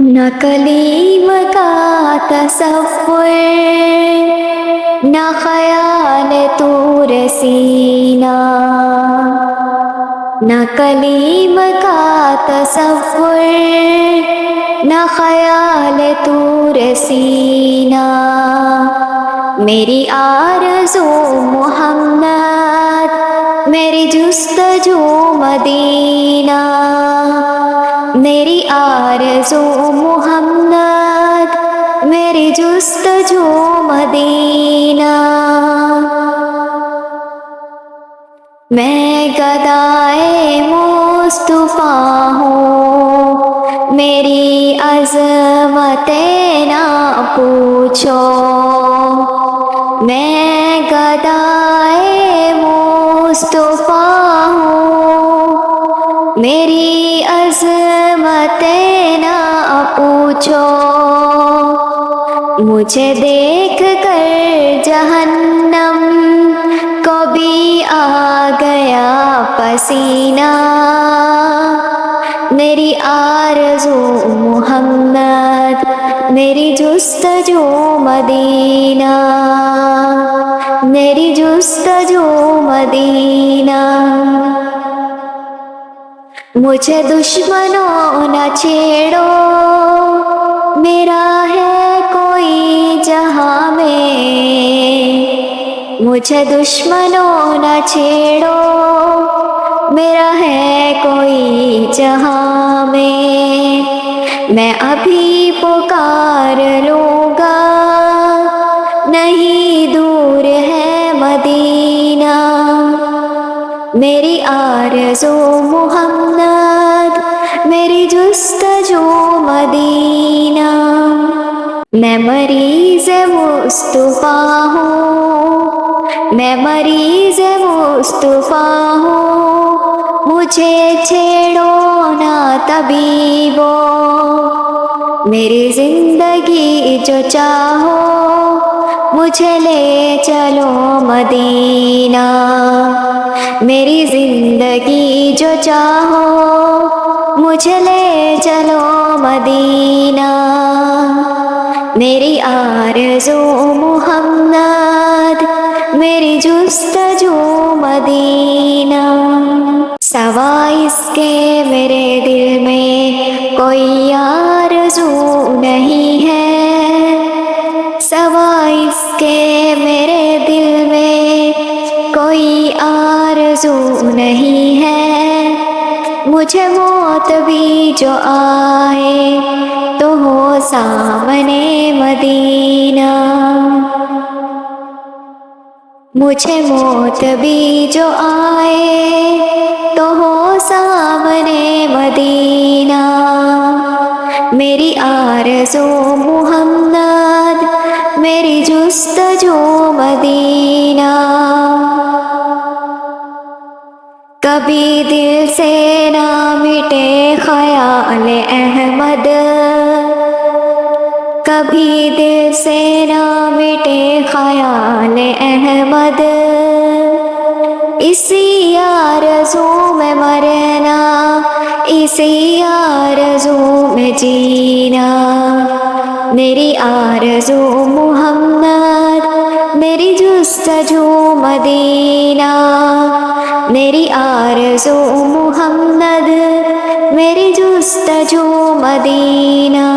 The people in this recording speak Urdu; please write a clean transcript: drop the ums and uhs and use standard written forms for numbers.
نہ کلیم کا تصور، نہ خیال طور سینہ، نہ کلیم کا تصور، نہ خیال طور سینہ، میری آرزو محمد، میری جستجو مدینہ، میری آرزو محمد، میری جستجو مدینہ، میں گدائے مصطفیٰ ہوں، میری عظمتیں نہ پوچھو، میں گدائے مصطفیٰ ہوں، میری عظمتیں نہ پوچھو، مجھے دیکھ کر جہنم کو بھی آ گیا پسینہ، میری آرزو محمد، میری جستجو مدینہ، میری جستجو مدینہ، مجھے دشمنوں نہ چھیڑو، میرا ہے کوئی جہاں میں، مجھے دشمنوں نہ چھیڑو، میرا ہے کوئی جہاں میں ابھی پکار لوں گا، نہیں دور ہے مدینہ، میری آرزو محمد، میری جستجو مدینہ، میں مریض مصطفیٰ ہوں، میں مریض مصطفیٰ ہوں، مجھے چھیڑو نہ طبیبو، میری زندگی جو چاہو، مجھے لے چلو مدینہ، میری زندگی جو چاہو، مجھے لے چلو مدینہ، میری آرزو محمد، میری جستجو مدینہ، سوائے اس کے میرے دل میں کوئی آرزو نہیں ہے، سوائے اس کے میرے دل میں کوئی آرزو نہیں ہے، مجھے موت بھی جو آئے تو ہو سامنے مدینہ، مجھے موت بھی جو آئے تو ہو سامنے مدینہ، میری آرزو محمد، میری جستجو مدینہ، کبھی دل سے نہ مٹے خیال احمد، کبھی دل سے نہ مٹے خیال احمد، اسی آرزو میں مرنا، اسی آرزو میں جینا، میری آرزو محمد، میری جستجو مدینہ، میری آرزو محمد، میری جستجو مدینہ،